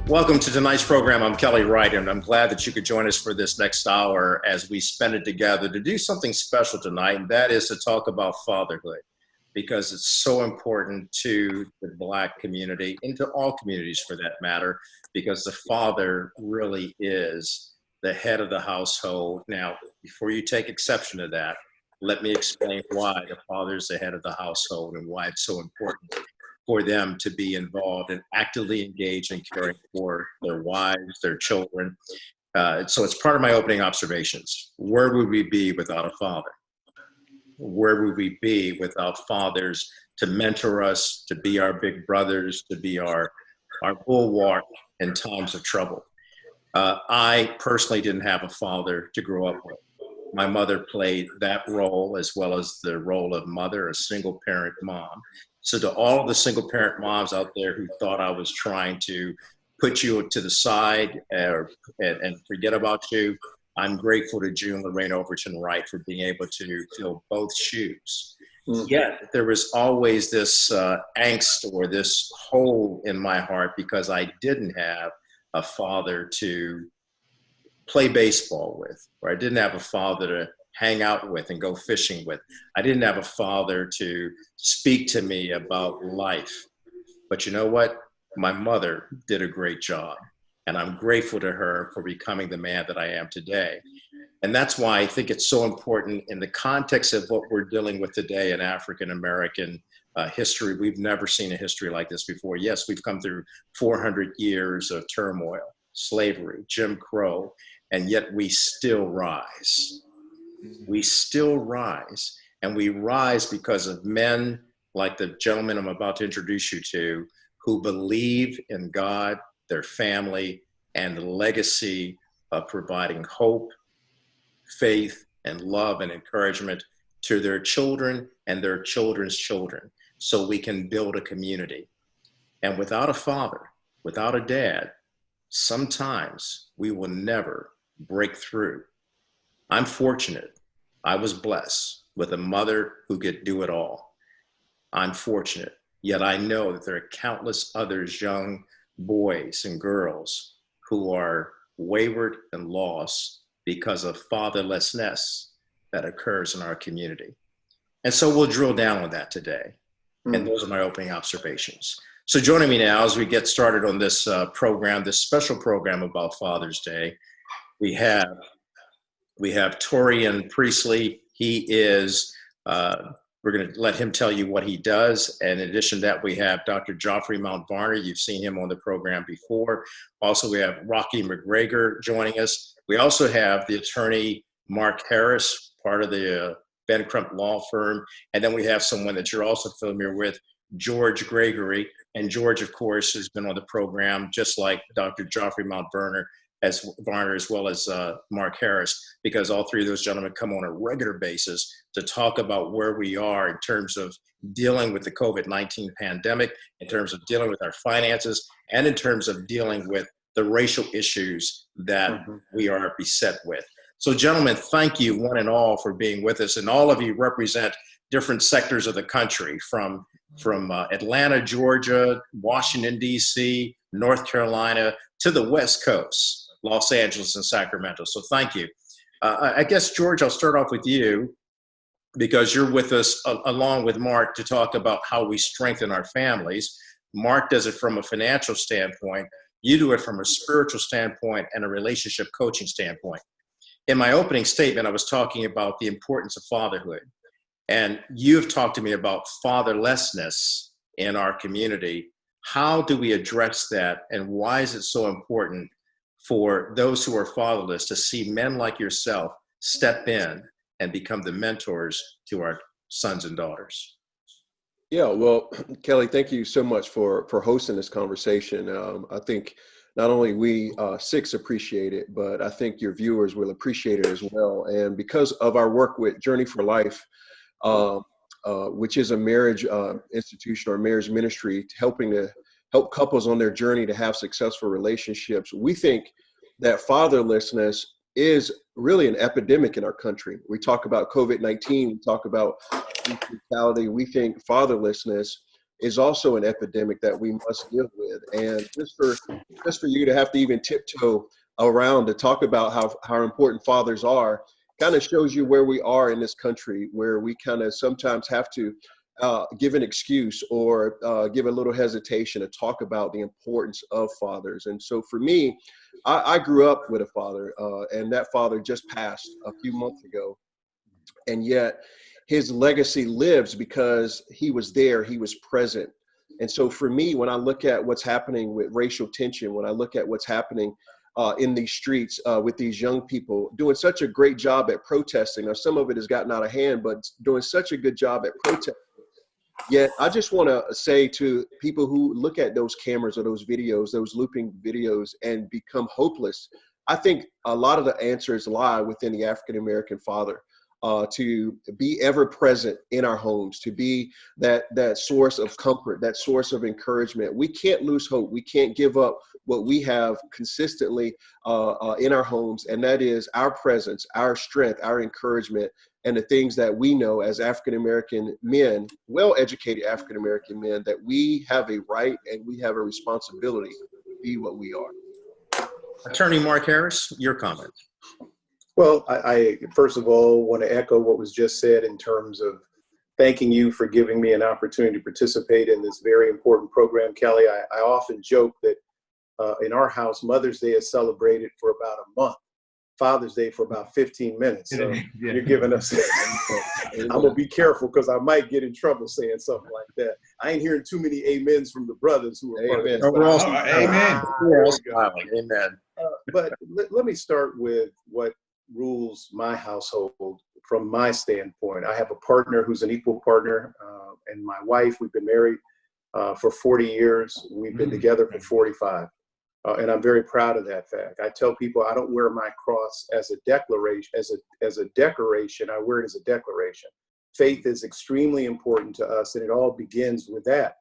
Welcome to tonight's program. I'm Kelly Wright, and I'm glad that you could join us for this next hour as we spend it together to do something special tonight, and that is to talk about fatherhood, because it's so important to the Black community and to all communities for that matter, because the father really is the head of the household. Now, before you take exception to that, let me explain why the father is the head of the household and why it's so important for them to be involved and actively engaged in caring for their wives, their children. So it's part of my opening observations. Where would we be without a father? Where would we be without fathers to mentor us, to be our big brothers, to be our bulwark in times of trouble? I personally didn't have a father to grow up with. My mother played that role as well as the role of mother, a single parent mom. So to all of the single parent moms out there who thought I was trying to put you to the side and forget about you, I'm grateful to June Lorraine Overton Wright for being able to fill both shoes. Yet there was always this angst or this hole in my heart because I didn't have a father to play baseball with, or I didn't have a father to hang out with and go fishing with. I didn't have a father to speak to me about life. But you know what? My mother did a great job, and I'm grateful to her for becoming the man that I am today. And that's why I think it's so important in the context of what we're dealing with today in African American history. We've never seen a history like this before. Yes, we've come through 400 years of turmoil, slavery, Jim Crow, and yet we still rise. We still rise, and we rise because of men like the gentleman I'm about to introduce you to, who believe in God, their family, and the legacy of providing hope, faith, and love and encouragement to their children and their children's children, so we can build a community. And without a father, without a dad, sometimes we will never break through. I'm fortunate. I was blessed with a mother who could do it all. I'm fortunate, yet I know that there are countless others, young boys and girls, who are wayward and lost because of fatherlessness that occurs in our community. And so we'll drill down on that today. And those are my opening observations. So joining me now as we get started on this program, this special program about Father's Day, we have Torian Priestley. He is, we're going to let him tell you what he does. And in addition to that, we have Dr. Geoffrey Mount Varner. You've seen him on the program before. Also, we have Rocky McGregor joining us. We also have the attorney, Mark Harris, part of the Ben Crump law firm. And then we have someone that you're also familiar with, George Gregory. And George, of course, has been on the program, just like Dr. Geoffrey Mount Varner, as well as Mark Harris, because all three of those gentlemen come on a regular basis to talk about where we are in terms of dealing with the COVID-19 pandemic, in terms of dealing with our finances, and in terms of dealing with the racial issues that we are beset with. So gentlemen, thank you one and all for being with us. And all of you represent different sectors of the country, from Atlanta, Georgia, Washington, D.C., North Carolina, to the West Coast, Los Angeles and Sacramento. So thank you. I guess, George, I'll start off with you because you're with us along with Mark to talk about how we strengthen our families. Mark does it from a financial standpoint. You do it from a spiritual standpoint and a relationship coaching standpoint. In my opening statement, I was talking about the importance of fatherhood. And you've talked to me about fatherlessness in our community. How do we address that? And why is it so important for those who are fatherless to see men like yourself step in and become the mentors to our sons and daughters? Yeah, well, Kelly, thank you so much for hosting this conversation. I think not only we six appreciate it, but I think your viewers will appreciate it as well. And because of our work with Journey for Life, which is a marriage institution or marriage ministry helping to help couples on their journey to have successful relationships, we think that fatherlessness is really an epidemic in our country. We talk about COVID-19, we talk about brutality. We think fatherlessness is also an epidemic that we must deal with. And just for you to have to even tiptoe around to talk about how important fathers are kind of shows you where we are in this country, where we kind of sometimes have to give an excuse or give a little hesitation to talk about the importance of fathers. And so for me, I grew up with a father, and that father just passed a few months ago. And yet his legacy lives because he was there, he was present. And so for me, when I look at what's happening with racial tension, when I look at what's happening in these streets with these young people doing such a great job at protesting. Now, some of it has gotten out of hand, but doing such a good job at protesting. Yet I just want to say to people who look at those cameras or those videos, those looping videos, and become hopeless, I think a lot of the answers lie within the African-American father. To be ever present in our homes, to be that source of comfort, that source of encouragement. We can't lose hope. We can't give up what we have consistently in our homes, and that is our presence, our strength, our encouragement, and the things that we know as African-American men, well-educated African-American men, that we have a right and we have a responsibility to be what we are. Attorney Mark Harris, your comment. Well, I first of all want to echo what was just said in terms of thanking you for giving me an opportunity to participate in this very important program, Kelly. I often joke that in our house, Mother's Day is celebrated for about a month, Father's Day for about 15 minutes. So you're giving us, I'm going to be careful because I might get in trouble saying something like that. I ain't hearing too many amens from the brothers who are part of this. Amen. We're all smiling. Amen. But let me start with what rules my household from my standpoint. I have a partner who's an equal partner, and my wife, we've been married for 40 years. We've been together for 45. And I'm very proud of that fact. I tell people I don't wear my cross as a declaration, as a decoration. I wear it as a declaration. Faith is extremely important to us, and it all begins with that.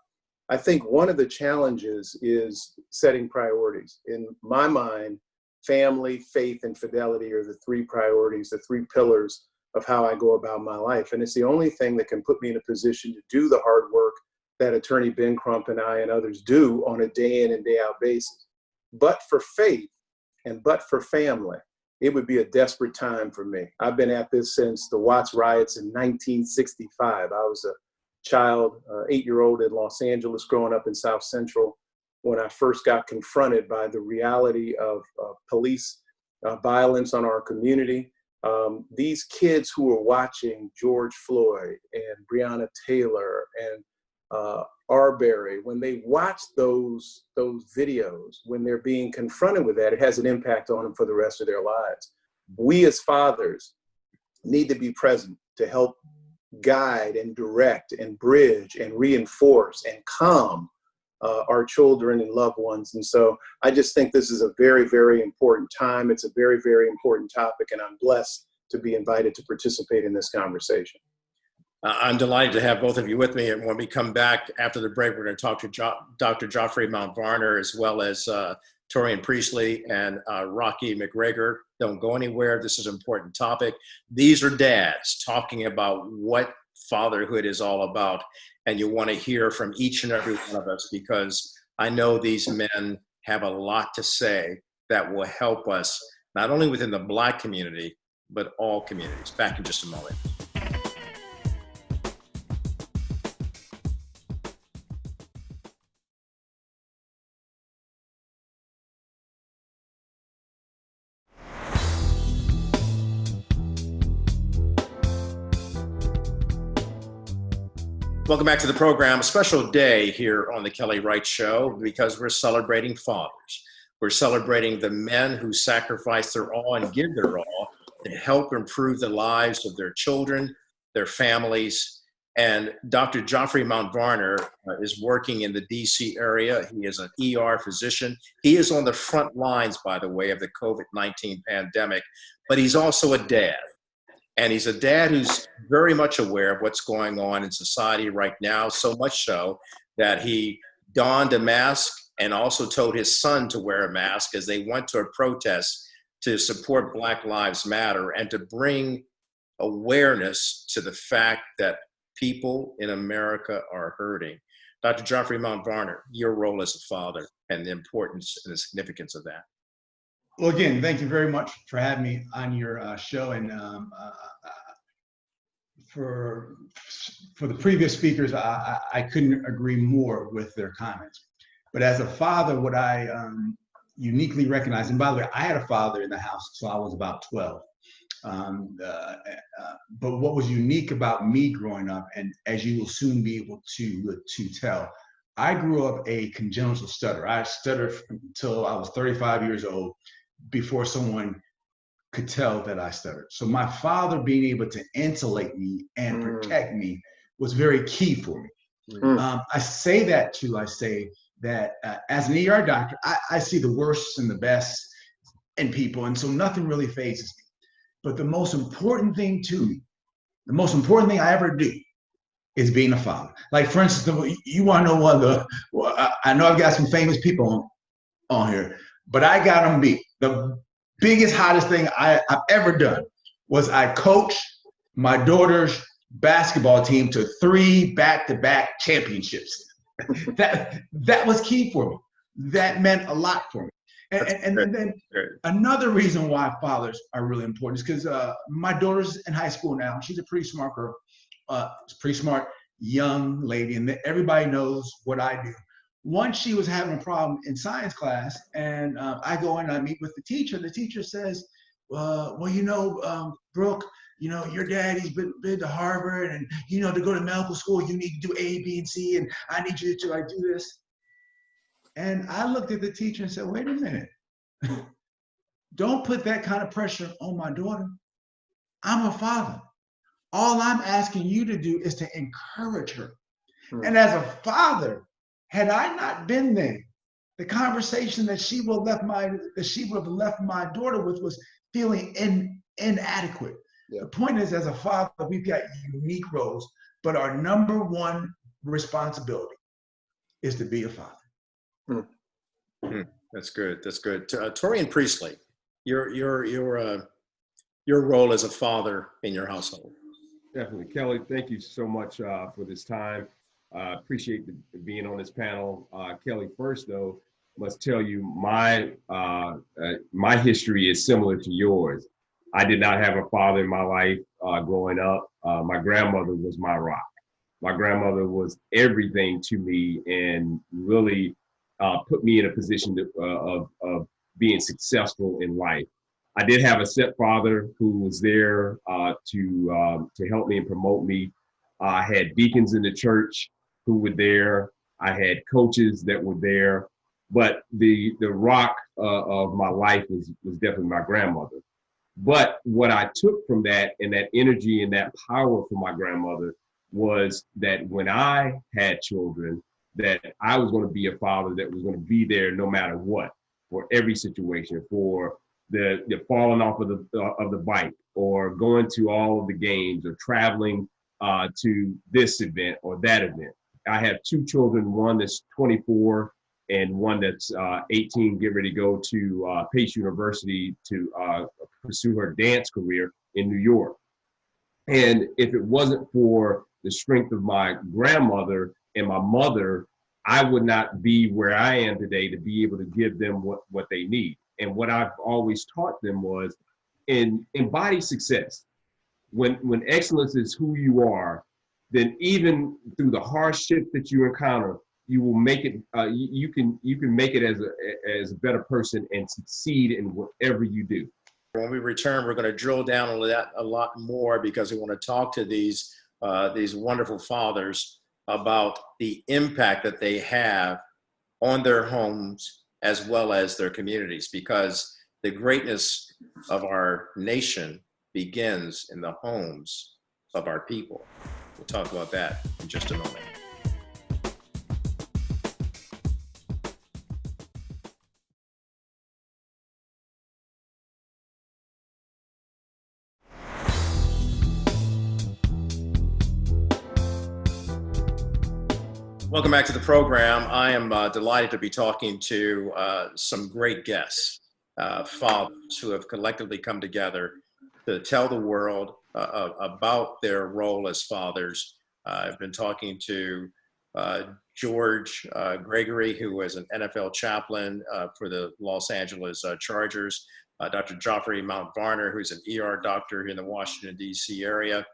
I think one of the challenges is setting priorities. In my mind, family, faith, and fidelity are the three priorities, the three pillars of how I go about my life. And it's the only thing that can put me in a position to do the hard work that Attorney Ben Crump and I and others do on a day in and day out basis. But for faith and but for family, it would be a desperate time for me. I've been at this since the Watts riots in 1965. I was a child, 8-year-old in Los Angeles, growing up in South Central, when I first got confronted by the reality of police violence on our community. These kids who were watching George Floyd and Breonna Taylor and Arbery, when they watch those videos, when they're being confronted with that, it has an impact on them for the rest of their lives. We as fathers need to be present to help guide and direct and bridge and reinforce and calm our children and loved ones. And so I just think this is a very, very important time. It's a very, very important topic, and I'm blessed to be invited to participate in this conversation. I'm delighted to have both of you with me. And when we come back after the break, we're going to talk to Dr. Joffrey Mount Varner, as well as Torian Priestley and Rocky McGregor. Don't go anywhere. This is an important topic. These are dads talking about what fatherhood is all about. And you want to hear from each and every one of us, because I know these men have a lot to say that will help us, not only within the Black community, but all communities. Back in just a moment. Welcome back to the program. A special day here on the Kelly Wright Show, because we're celebrating fathers. We're celebrating the men who sacrifice their all and give their all to help improve the lives of their children, their families. And Dr. Joffrey Mount Varner is working in the DC area. He is an ER physician. He is on the front lines, by the way, of the COVID-19 pandemic, but he's also a dad. And he's a dad who's very much aware of what's going on in society right now, so much so that he donned a mask and also told his son to wear a mask as they went to a protest to support Black Lives Matter and to bring awareness to the fact that people in America are hurting. Dr. Geoffrey Mount Varner, your role as a father and the importance and the significance of that. Well, again, thank you very much for having me on your show. And for the previous speakers, I couldn't agree more with their comments. But as a father, what I uniquely recognize, and by the way, I had a father in the house, so I was about 12. But what was unique about me growing up, and as you will soon be able to tell, I grew up a congenital stutter. I stuttered until I was 35 years old before someone could tell that I stuttered. So my father being able to insulate me and protect me was very key for me. I say that as an ER doctor, I see the worst and the best in people, and so nothing really phases me. But the most important thing to me, the most important thing I ever do is being a father. Like, for instance, you want to know I know I've got some famous people on here, but I got them beat. The biggest, hottest thing I've ever done was I coached my daughter's basketball team to 3 back-to-back championships. That was key for me. That meant a lot for me. And then another reason why fathers are really important is because my daughter's in high school now. She's a pretty smart girl, pretty smart young lady, and everybody knows what I do. Once she was having a problem in science class, and I go in and I meet with the teacher. The teacher says, well, Brooke, your daddy's been to Harvard, and to go to medical school, you need to do A, B, and C, and I need you to do this. And I looked at the teacher and said, wait a minute. Don't put that kind of pressure on my daughter. I'm a father. All I'm asking you to do is to encourage her. And as a father, had I not been there, the conversation that she would have left my daughter with was feeling inadequate. Yeah. The point is, as a father, we've got unique roles, but our number one responsibility is to be a father. That's good. That's good. Torian Priestley, your role as a father in your household. Definitely, Kelly. Thank you so much for this time. Appreciate being on this panel. Kelly, first though, must tell you my history is similar to yours. I did not have a father in my life growing up. My grandmother was my rock. My grandmother was everything to me and really put me in a position of being successful in life. I did have a stepfather who was there to help me and promote me. I had deacons in the church who were there. I had coaches that were there, but the rock of my life was definitely my grandmother. But what I took from that and that energy and that power from my grandmother was that when I had children, that I was going to be a father that was going to be there no matter what, for every situation, for the falling off of the bike, or going to all of the games, or traveling to this event or that event. I have 2 children, one that's 24 and one that's 18, get ready to go to Pace University to pursue her dance career in New York. And if it wasn't for the strength of my grandmother and my mother, I would not be where I am today to be able to give them what they need. And what I've always taught them was embody success. When excellence is who you are, then even through the hardship that you encounter, you will make it. You can make it as a better person and succeed in whatever you do. When we return, we're going to drill down on that a lot more, because we want to talk to these wonderful fathers about the impact that they have on their homes as well as their communities, because the greatness of our nation begins in the homes of our people. We'll talk about that in just a moment. Welcome back to the program. I am delighted to be talking to some great guests, fathers who have collectively come together to tell the world about their role as fathers. I've been talking to George Gregory, who is an NFL chaplain for the Los Angeles Chargers, Dr. Joffrey Mount Varner, who's an ER doctor here in the Washington, D.C. area,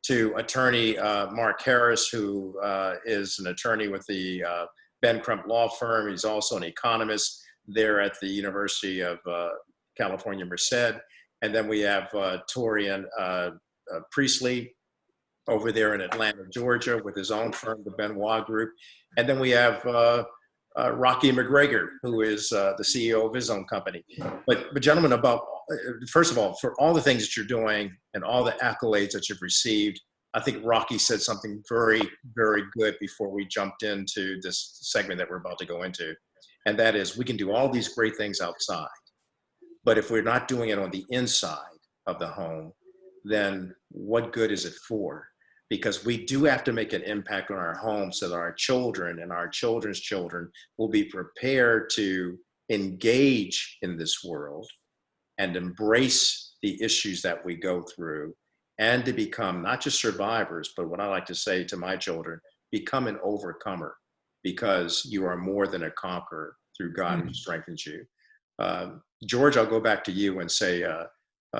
to attorney Mark Harris, who is an attorney with the Ben Crump Law Firm. He's also an economist there at the University of California, Merced. And then we have Torian Priestley over there in Atlanta, Georgia, with his own firm, the Benoit Group. And then we have Rocky McGregor, who is the CEO of his own company. But gentlemen, first of all, for all the things that you're doing and all the accolades that you've received, I think Rocky said something very, very good before we jumped into this segment that we're about to go into. And that is, we can do all these great things outside, but if we're not doing it on the inside of the home, then what good is it for? Because we do have to make an impact on our home so that our children and our children's children will be prepared to engage in this world and embrace the issues that we go through, and to become not just survivors, but what I like to say to my children, become an overcomer, because you are more than a conqueror through God who strengthens you. George, I'll go back to you and say,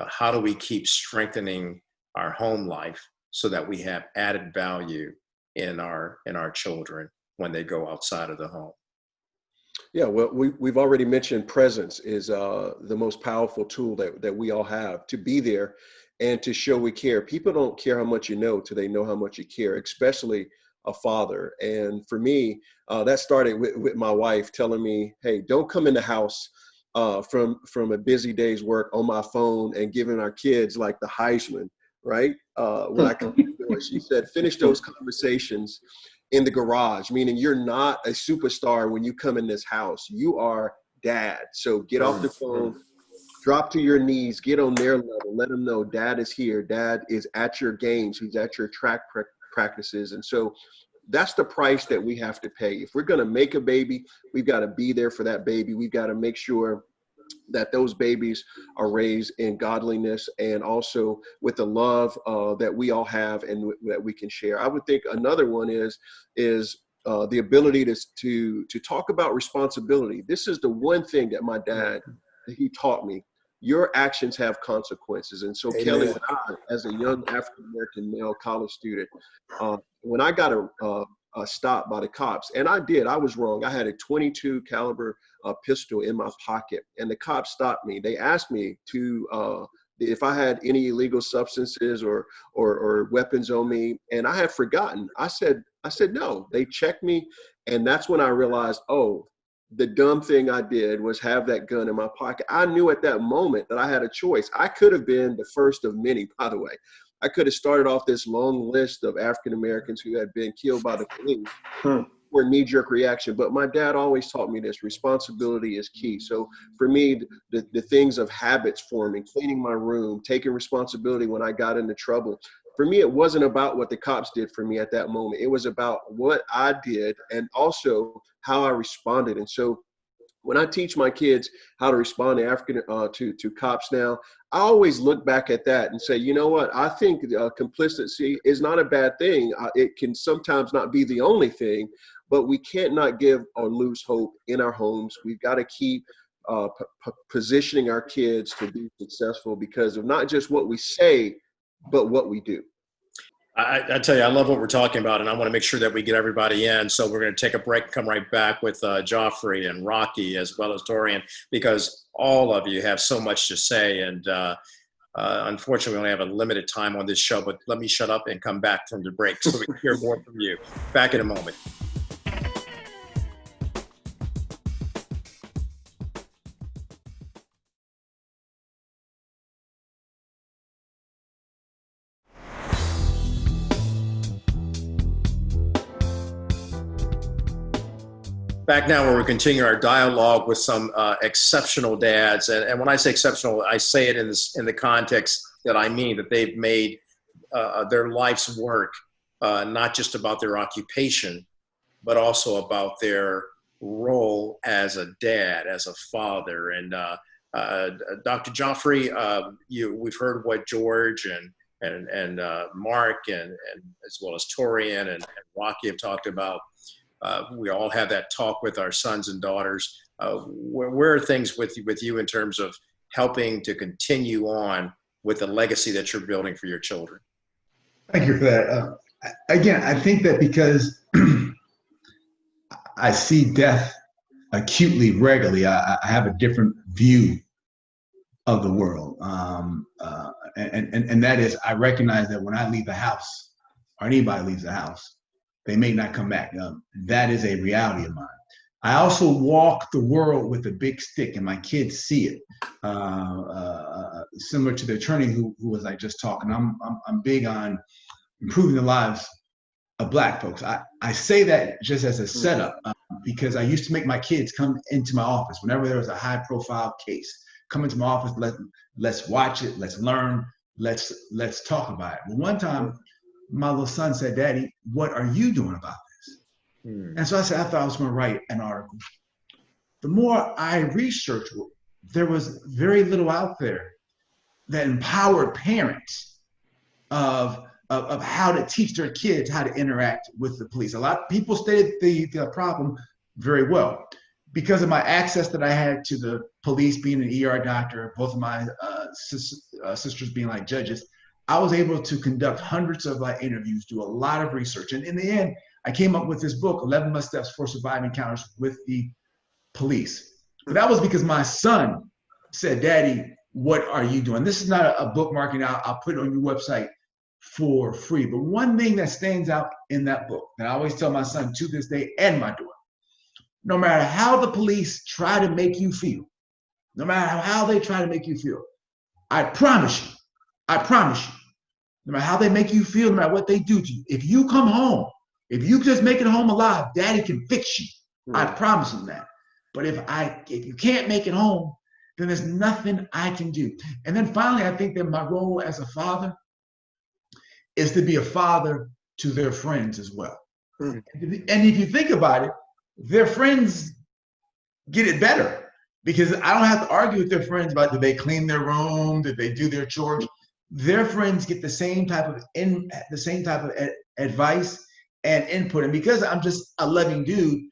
how do we keep strengthening our home life so that we have added value in our children when they go outside of the home? Yeah, well, we've already mentioned presence is the most powerful tool that we all have to be there and to show we care. People don't care how much you know till they know how much you care, especially a father. And for me, that started with my wife telling me, hey, don't come in the house from a busy day's work on my phone and giving our kids like the Heisman, right? When I come to the door, she said, finish those conversations in the garage, meaning you're not a superstar when you come in this house. You are dad. So get off the phone, drop to your knees, get on their level, let them know dad is here. Dad is at your games. He's at your track practices. And so that's the price that we have to pay. If we're going to make a baby, we've got to be there for that baby. We've got to make sure that those babies are raised in godliness and also with the love that we all have and that we can share. I would think another one is the ability to talk about responsibility. This is the one thing that my dad, he taught me. Your actions have consequences. And so, Amen. Kelly, when I, as a young African-American male college student, when I got stopped by the cops, and I was wrong. I had a .22 caliber pistol in my pocket, and the cops stopped me. They asked me to if I had any illegal substances or weapons on me, and I had forgotten. I said no. They checked me, and that's when I realized, oh, the dumb thing I did was have that gun in my pocket. I knew at that moment that I had a choice. I could have been the first of many, by the way. I could have started off this long list of African Americans who had been killed by the police for a knee-jerk reaction. But my dad always taught me this: responsibility is key. So for me, the things of habits forming, cleaning my room, taking responsibility when I got into trouble. For me, it wasn't about what the cops did for me at that moment. It was about what I did and also how I responded. And so when I teach my kids how to respond to to cops now, I always look back at that and say, you know what? I think complicity is not a bad thing. It can sometimes not be the only thing, but we can't not give or lose hope in our homes. We've got to keep positioning our kids to be successful because of not just what we say, but what we do. I tell you, I love what we're talking about, and I want to make sure that we get everybody in. So we're going to take a break and come right back with Joffrey and Rocky as well as Dorian, because all of you have so much to say. And unfortunately, we only have a limited time on this show, but let me shut up and come back from the break so we can hear more from you. Back in a moment. Back now, where we continue our dialogue with some exceptional dads, and when I say exceptional, I say it in the context that I mean that they've made their life's work not just about their occupation, but also about their role as a dad, as a father. And Dr. Joffrey, we've heard what George and Mark and as well as Torian and Rocky have talked about. We all have that talk with our sons and daughters. Where are things with you in terms of helping to continue on with the legacy that you're building for your children? Thank you for that. Again, I think that because I see death acutely, regularly, I have a different view of the world. And that is, I recognize that when I leave the house, or anybody leaves the house, they may not come back. That is a reality of mine. I also walk the world with a big stick, and my kids see it. Similar to the attorney who was like just talking, I'm big on improving the lives of Black folks. I say that just as a setup because I used to make my kids come into my office whenever there was a high profile case. Come into my office, let's watch it, let's learn, let's talk about it. But one time, my little son said, "Daddy, what are you doing about this?" And so I said, I thought I was going to write an article. The more I researched, there was very little out there that empowered parents of how to teach their kids how to interact with the police. A lot of people stated the problem very well. Because of my access that I had to the police, being an ER doctor, both of my sisters being like judges, I was able to conduct hundreds of interviews, do a lot of research. And in the end, I came up with this book, 11 Must Steps for Surviving Encounters with the Police. But that was because my son said, "Daddy, what are you doing?" This is not a book marking. I'll put it on your website for free. But one thing that stands out in that book that I always tell my son to this day and my daughter, no matter how the police try to make you feel, no matter how they try to make you feel, I promise you, no matter how they make you feel, no matter what they do to you, if you come home, if you just make it home alive, Daddy can fix you. I promise him that. But if you can't make it home, then there's nothing I can do. And then finally, I think that my role as a father is to be a father to their friends as well. And if you think about it, their friends get it better because I don't have to argue with their friends about did they clean their room, did they do their chores. Their friends get the same type of advice and input. And because I'm just a loving dude,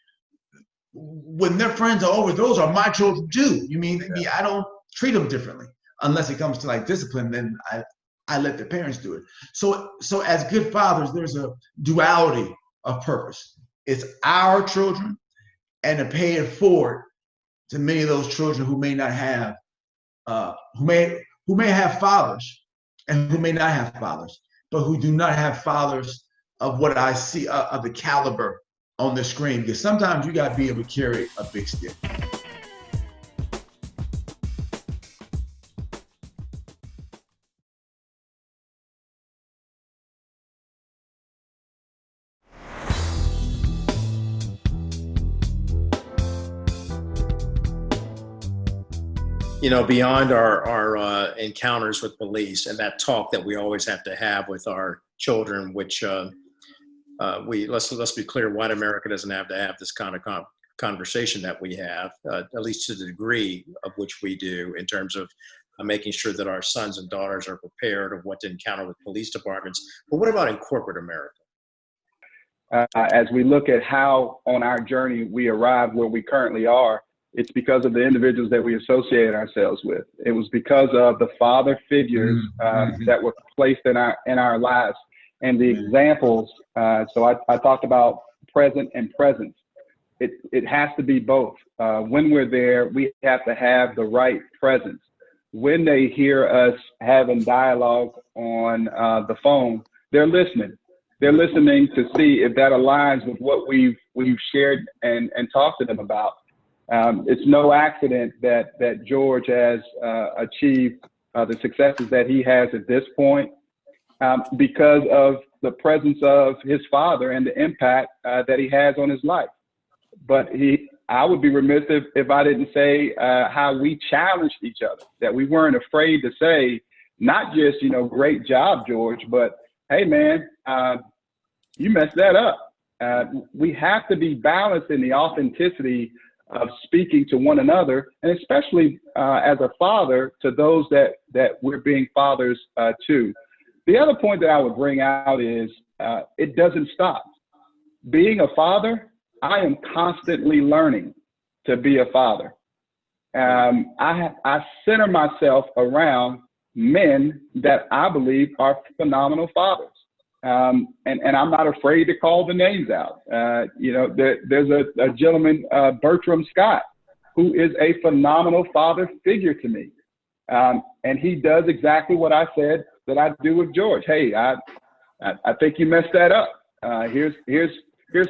when their friends are over, those are my children too. You mean I don't treat them differently unless it comes to like discipline. Then I let the parents do it. So as good fathers, there's a duality of purpose. It's our children and to pay it forward to many of those children who may not have, who may have fathers and who may not have fathers, but who do not have fathers of what I see of the caliber on the screen. Because sometimes you got to be able to carry a big stick. You know, beyond our encounters with police and that talk that we always have to have with our children, which let's be clear, white America doesn't have to have this kind of conversation that we have, at least to the degree of which we do in terms of making sure that our sons and daughters are prepared of what to encounter with police departments. But what about in corporate America? As we look at how on our journey we arrived where we currently are, it's because of the individuals that we associate ourselves with. It was because of the father figures that were placed in our lives and the examples. So I talked about present and presence. It has to be both. When we're there, we have to have the right presence. When they hear us having dialogue on the phone, they're listening. They're listening to see if that aligns with what we've shared and talked to them about. It's no accident that George has achieved the successes that he has at this point because of the presence of his father and the impact that he has on his life. But I would be remiss if I didn't say how we challenged each other, that we weren't afraid to say, not just, great job, George, but hey, man, you messed that up. We have to be balanced in the authenticity of speaking to one another, and especially as a father to those that we're being fathers to. The other point that I would bring out is it doesn't stop. Being a father, I am constantly learning to be a father. I center myself around men that I believe are phenomenal fathers. And I'm not afraid to call the names out. There's a gentleman, Bertram Scott, who is a phenomenal father figure to me. And he does exactly what I said that I do with George. Hey, I think you messed that up. Here's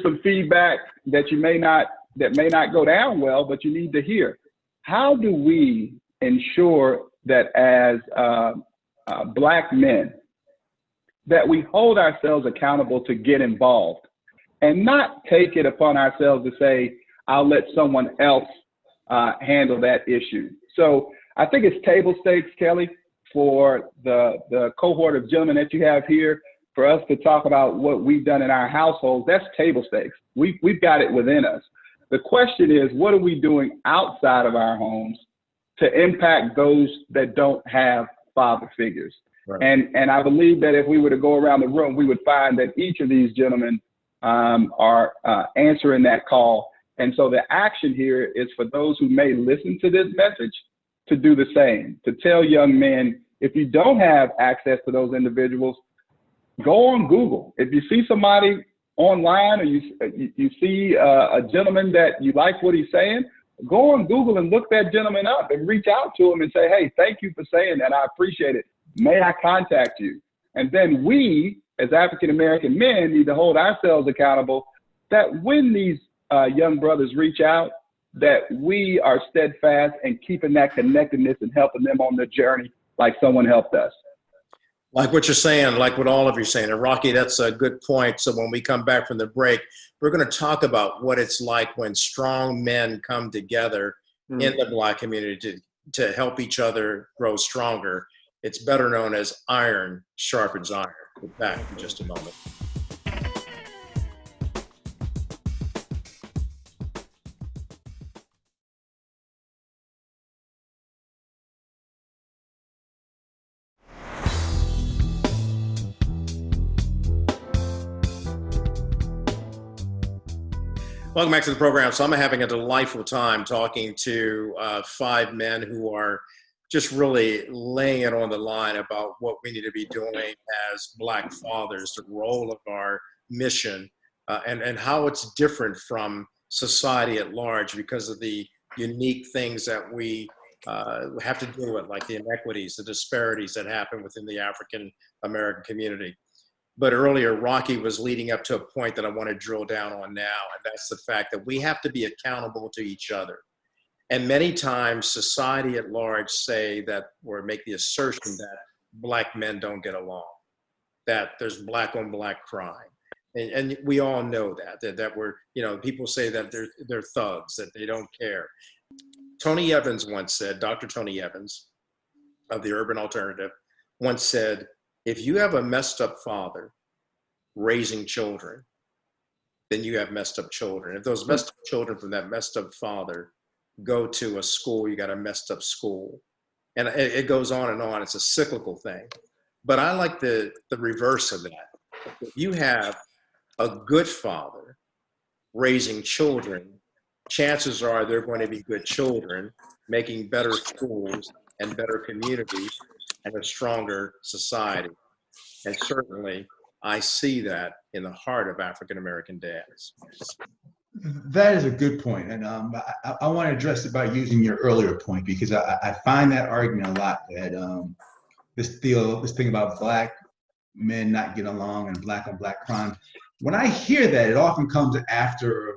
some feedback that may not go down well, but you need to hear. How do we ensure that as Black men, that we hold ourselves accountable to get involved and not take it upon ourselves to say, I'll let someone else handle that issue? So I think it's table stakes, Kelly, for the cohort of gentlemen that you have here, for us to talk about what we've done in our households. That's table stakes. We've got it within us. The question is, what are we doing outside of our homes to impact those that don't have father figures? Right. And I believe that if we were to go around the room, we would find that each of these gentlemen are answering that call. And so the action here is for those who may listen to this message to do the same, to tell young men, if you don't have access to those individuals, go on Google. If you see somebody online, or you see a gentleman that you like what he's saying, go on Google and look that gentleman up and reach out to him and say, hey, thank you for saying that. I appreciate it. May I contact you? And then we, as African-American men, need to hold ourselves accountable that when these young brothers reach out, that we are steadfast and keeping that connectedness and helping them on the journey like someone helped us. Like what you're saying, like what all of you are saying. And Rocky, that's a good point. So when we come back from the break, we're going to talk about what it's like when strong men come together in the Black community to help each other grow stronger. It's better known as iron sharpens iron. We'll be back in just a moment. Welcome back to the program. So I'm having a delightful time talking to 5 men who are just really laying it on the line about what we need to be doing as Black fathers, the role of our mission, and how it's different from society at large because of the unique things that we have to deal with, like the inequities, the disparities that happen within the African American community. But earlier, Rocky was leading up to a point that I want to drill down on now, and that's the fact that we have to be accountable to each other. And many times, society at large say that, or make the assertion that Black men don't get along, that there's Black on Black crime. And we all know that we're, people say that they're thugs, that they don't care. Tony Evans once said, Dr. Tony Evans of the Urban Alternative once said, if you have a messed up father raising children, then you have messed up children. If those messed up children from that messed up father go to a school, you got a messed up school. And it goes on and on. It's a cyclical thing. But I like the reverse of that. If you have a good father raising children, chances are they're going to be good children, making better schools and better communities and a stronger society. And certainly, I see that in the heart of African American dads. That is a good point. And I want to address it by using your earlier point, because I find that argument a lot, that this thing about Black men not getting along and Black on Black crime. When I hear that, it often comes after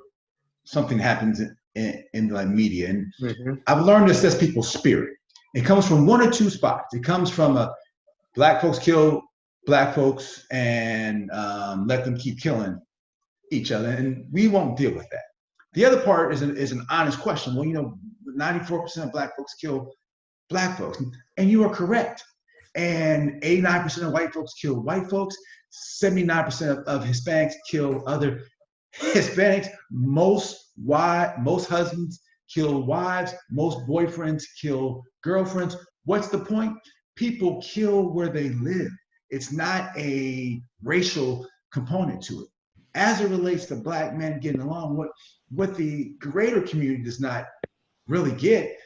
something happens in the media. And I've learned to assess people's spirit. It comes from one or two spots. It comes from Black folks kill Black folks and let them keep killing each other, and we won't deal with that. The other part is an honest question. Well, 94% of Black folks kill Black folks, and you are correct. And 89% of white folks kill white folks. 79% of Hispanics kill other Hispanics. Most husbands kill wives. Most boyfriends kill girlfriends. What's the point? People kill where they live. It's not a racial component to it. As it relates to Black men getting along, what the greater community does not really get,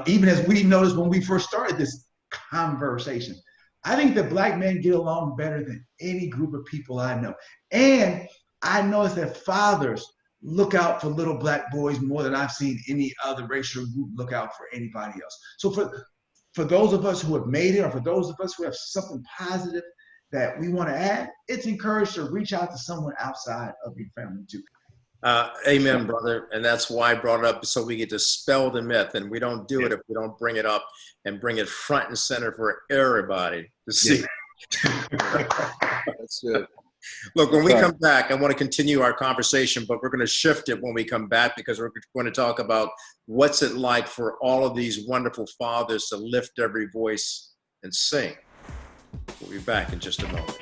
even as we noticed when we first started this conversation, I think that Black men get along better than any group of people I know. And I notice that fathers look out for little Black boys more than I've seen any other racial group look out for anybody else. So for those of us who have made it, or for those of us who have something positive that we want to add, it's encouraged to reach out to someone outside of your family too. Amen, brother. And that's why I brought it up, so we get to dispel the myth. And we don't do it if we don't bring it up and bring it front and center for everybody to see. That's good. Look, when we come back, I want to continue our conversation, but we're going to shift it when we come back, because we're going to talk about what's it like for all of these wonderful fathers to lift every voice and sing. We'll be back in just a moment.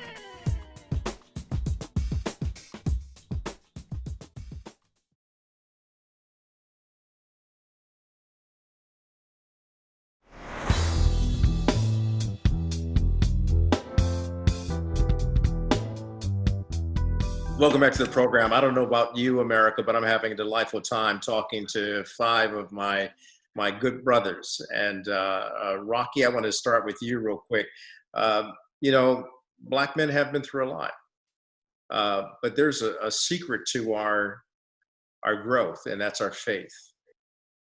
Welcome back to the program. I don't know about you, America, but I'm having a delightful time talking to 5 of my good brothers. And Rocky, I want to start with you real quick. You know, Black men have been through a lot, but there's a secret to our growth, and that's our faith.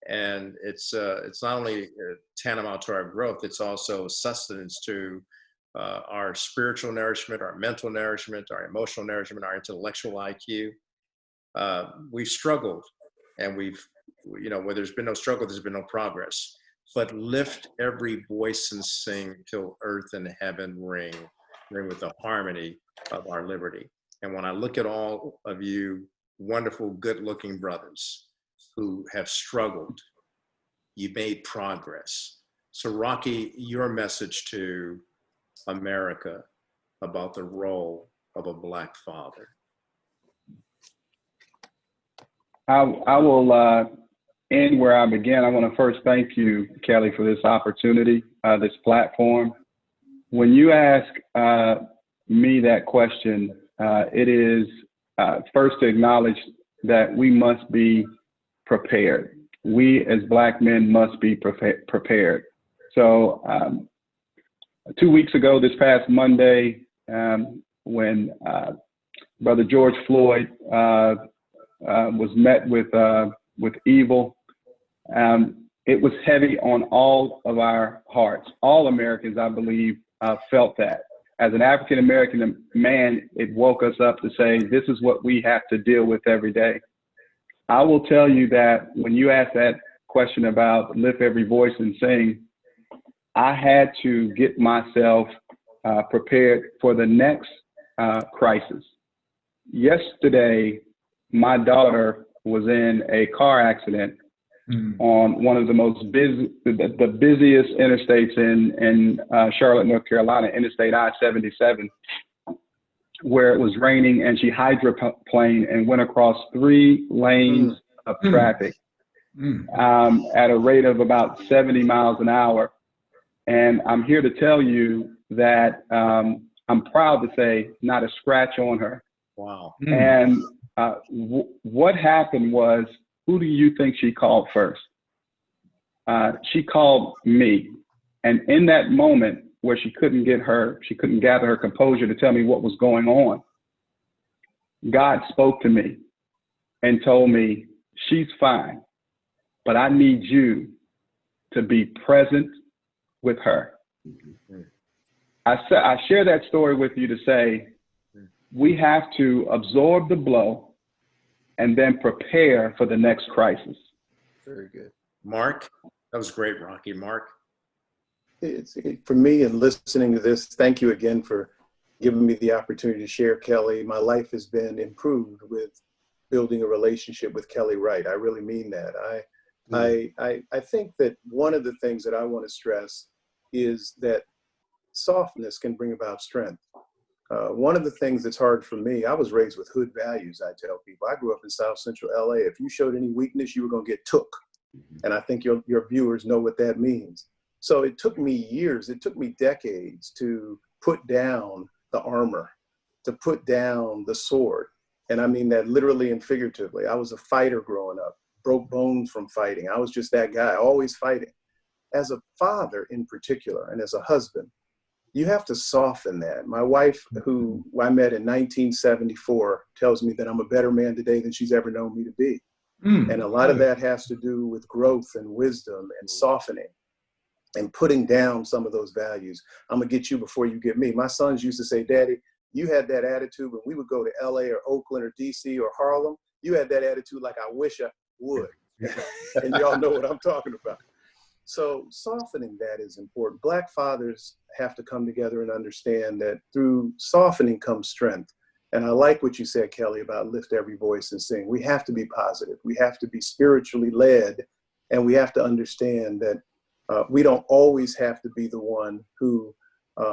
And it's not only tantamount to our growth, it's also sustenance to our spiritual nourishment, our mental nourishment, our emotional nourishment, our intellectual IQ. We've struggled, and where there's been no struggle, there's been no progress. But lift every voice and sing till earth and heaven ring with the harmony of our liberty. And when I look at all of you wonderful, good-looking brothers who have struggled, you made progress. So Rocky, your message to America about the role of a Black father. I will end where I began. I want to first thank you, Kelly, for this opportunity, this platform. When you ask me that question, it is first to acknowledge that we must be prepared. We as Black men must be prepared. So 2 weeks ago, this past Monday, when Brother George Floyd was met with evil, it was heavy on all of our hearts. All Americans, I believe, felt that. As an African American man, it woke us up to say, this is what we have to deal with every day. I will tell you that when you ask that question about lift every voice and sing, I had to get myself prepared for the next crisis. Yesterday, my daughter was in a car accident on one of the busiest interstates in Charlotte, North Carolina, Interstate I-77, where it was raining, and she hydroplaned and went across 3 lanes of traffic at a rate of about 70 miles an hour. And I'm here to tell you that I'm proud to say not a scratch on her. Wow. And what happened was, who do you think she called first? She called me. And in that moment where she couldn't gather her composure to tell me what was going on, God spoke to me and told me, she's fine, but I need you to be present with her. I share that story with you to say, we have to absorb the blow and then prepare for the next crisis. Very good. Mark, that was great, Rocky. Mark? For me, and listening to this, thank you again for giving me the opportunity to share, Kelly. My life has been improved with building a relationship with Kelly Wright. I really mean that. I think that one of the things that I want to stress is that softness can bring about strength. One of the things that's hard for me, I was raised with hood values, I tell people. I grew up in South Central LA. If you showed any weakness, you were going to get took. And I think your viewers know what that means. So it took me years, it took me decades to put down the armor, to put down the sword. And I mean that literally and figuratively. I was a fighter growing up, broke bones from fighting. I was just that guy, always fighting. As a father in particular, and as a husband, you have to soften that. My wife, who I met in 1974, tells me that I'm a better man today than she's ever known me to be. And a lot of that has to do with growth and wisdom and softening and putting down some of those values. I'm gonna get you before you get me. My sons used to say, Daddy, you had that attitude when we would go to LA or Oakland or DC or Harlem. You had that attitude like I wish I would. And y'all know what I'm talking about. So softening that is important. Black fathers have to come together and understand that through softening comes strength. And I like what you said, Kelly, about lift every voice and sing. We have to be positive. We have to be spiritually led. And we have to understand that we don't always have to be the one who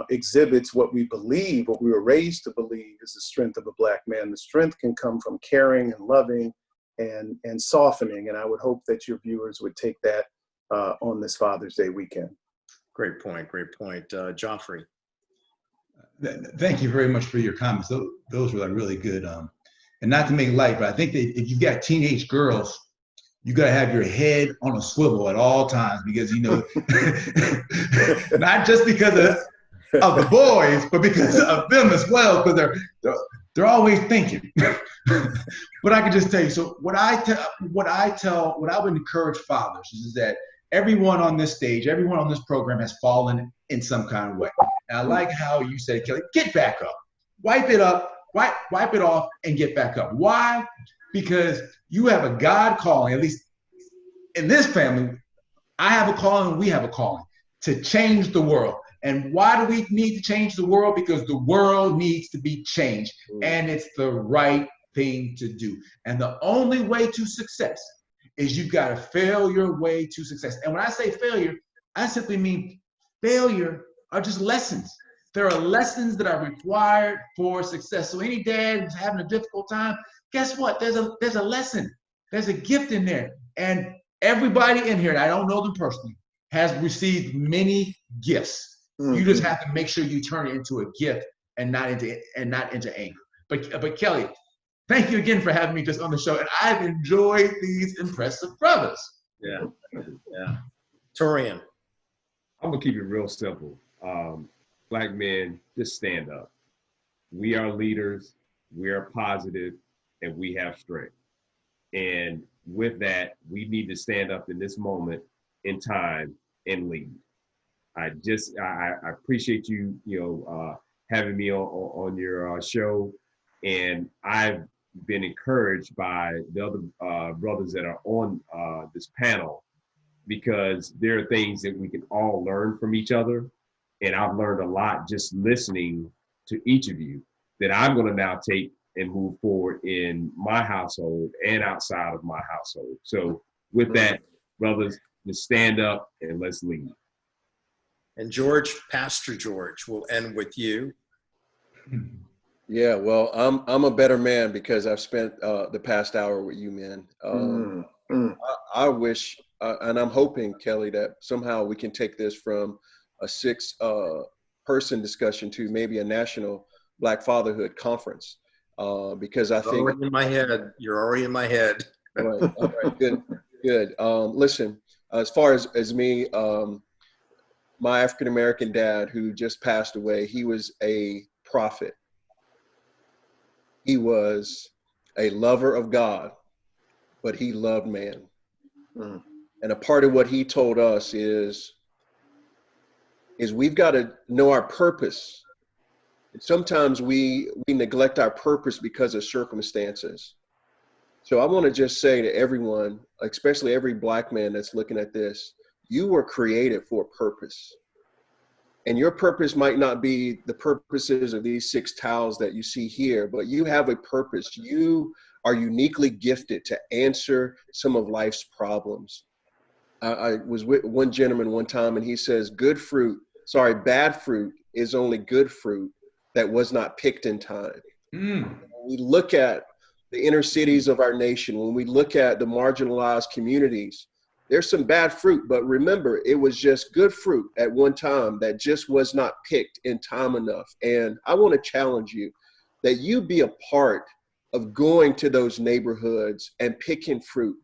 exhibits what we believe, what we were raised to believe is the strength of a Black man. The strength can come from caring and loving and softening. And I would hope that your viewers would take that on this Father's Day weekend. Great point. Great point. Joffrey. Thank you very much for your comments. Those were like really good. And not to make light, but I think that if you've got teenage girls, you got to have your head on a swivel at all times because, you know, not just because of the boys, but because of them as well, because they're always thinking. But I can just tell you, so what I would encourage fathers is that everyone on this stage, everyone on this program has fallen in some kind of way. And I like how you said, Kelly, get back up, wipe it up, wipe it off and get back up. Why? Because you have a God calling, at least in this family, I have a calling, we have a calling to change the world. And why do we need to change the world? Because the world needs to be changed and it's the right thing to do. And the only way to success is you've got to fail your way to success. And when I say failure, I simply mean failure are just lessons. There are lessons that are required for success. So any dad who's having a difficult time, guess what? There's a lesson. There's a gift in there. And everybody in here, and I don't know them personally, has received many gifts. You just have to make sure you turn it into a gift and not into anger. But Kelly, thank you again for having me just on the show. And I've enjoyed these impressive brothers. Yeah. Torian. I'm gonna keep it real simple. Black men, just stand up. We are leaders, we are positive, and we have strength. And with that, we need to stand up in this moment in time and lead. I appreciate you, having me on your show, and I've been encouraged by the other brothers that are on this panel because there are things that we can all learn from each other, and I've learned a lot just listening to each of you that I'm going to now take and move forward in my household and outside of my household. So with that, brothers, let's stand up and let's lead. And George, Pastor George, we'll end with you. Yeah, well, I'm a better man because I've spent the past hour with you, man. I wish, and I'm hoping, Kelly, that somehow we can take this from a 6-person discussion to maybe a national Black Fatherhood conference. Because I think already in my head. You're already in my head. All right, good. Listen, as far as me, my African-American dad who just passed away, he was a prophet. He was a lover of God, but he loved man. And a part of what he told us is we've got to know our purpose. And sometimes we neglect our purpose because of circumstances. So I want to just say to everyone, especially every Black man that's looking at this, you were created for a purpose. And your purpose might not be the purposes of these 6 towels that you see here, but you have a purpose. You are uniquely gifted to answer some of life's problems. I was with one gentleman one time and he says, bad fruit is only good fruit that was not picked in time. When we look at the inner cities of our nation, when we look at the marginalized communities, There's some bad fruit, but remember, it was just good fruit at one time that just was not picked in time enough. And I want to challenge you that you be a part of going to those neighborhoods and picking fruit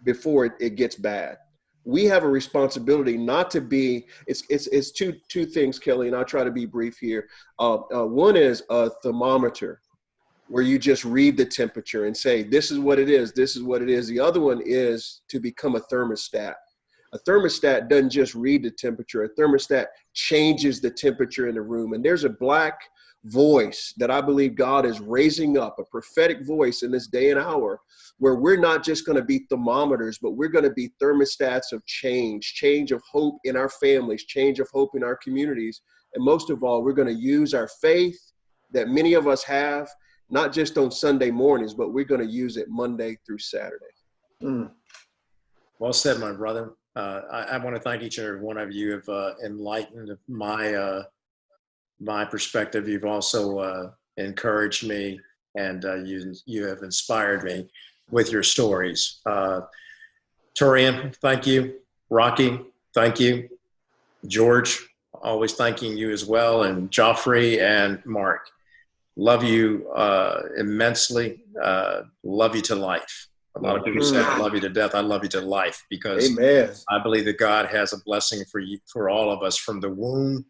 before it gets bad. We have a responsibility not to be, it's two things, Kelly, and I'll try to be brief here. One is a thermometer, where you just read the temperature and say, this is what it is, this is what it is. The other one is to become a thermostat. A thermostat doesn't just read the temperature. A thermostat changes the temperature in the room. And there's a Black voice that I believe God is raising up, a prophetic voice in this day and hour, where we're not just going to be thermometers, but we're going to be thermostats of change of hope in our families, change of hope in our communities. And most of all, we're going to use our faith that many of us have, not just on Sunday mornings, but we're going to use it Monday through Saturday. Mm. Well said, my brother. I want to thank each and every one of you have enlightened my perspective. You've also encouraged me, and you have inspired me with your stories. Torian, thank you. Rocky, thank you. George, always thanking you as well. And Joffrey and Mark, love you immensely. Love you to life. A lot of people say, I love you to death. I love you to life, because Amen. I believe that God has a blessing for you, for all of us, from the womb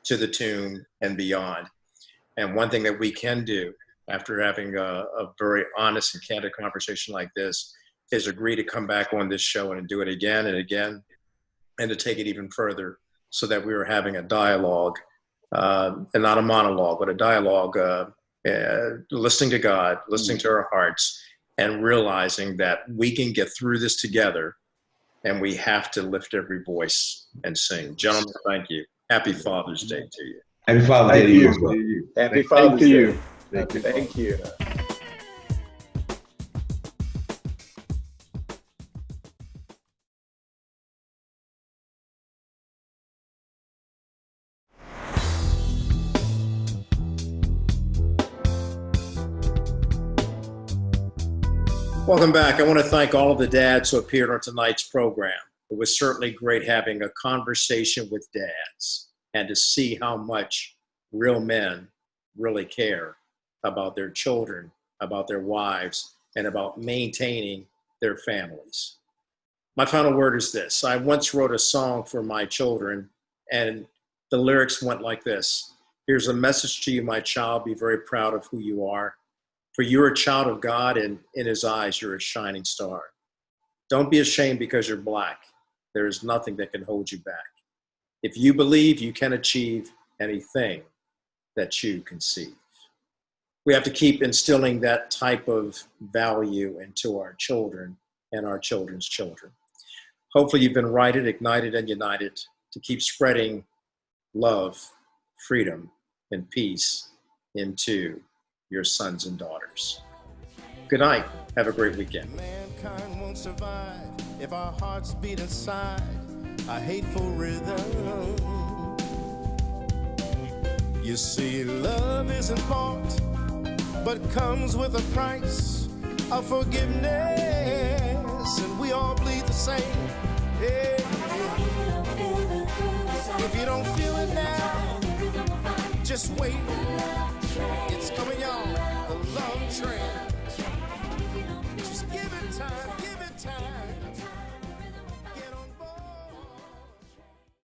to the tomb and beyond. And one thing that we can do after having a very honest and candid conversation like this is agree to come back on this show and do it again and again, and to take it even further, so that we are having a dialogue, and not a monologue, but a dialogue, listening to God, listening to our hearts, and realizing that we can get through this together, and we have to lift every voice and sing. Gentlemen, thank you. Happy Father's Day to you. Happy Father's Day to you as well. Happy Thank Father's you. Day. Thank you. Thank you. Welcome back. I want to thank all of the dads who appeared on tonight's program. It was certainly great having a conversation with dads, and to see how much real men really care about their children, about their wives, and about maintaining their families. My final word is this. I once wrote a song for my children, and the lyrics went like this. Here's a message to you, my child. Be very proud of who you are. For you're a child of God, and in his eyes, you're a shining star. Don't be ashamed because you're Black. There is nothing that can hold you back. If you believe, you can achieve anything that you conceive. We have to keep instilling that type of value into our children and our children's children. Hopefully you've been righted, ignited, and united to keep spreading love, freedom, and peace into your sons and daughters. Good night. Have a great weekend. Mankind won't survive if our hearts beat inside a hateful rhythm. You see, love isn't bought, but comes with a price of forgiveness, and we all bleed the same. Yeah. If you don't feel it now, just wait. It's coming, y'all. The love train. Just give it time.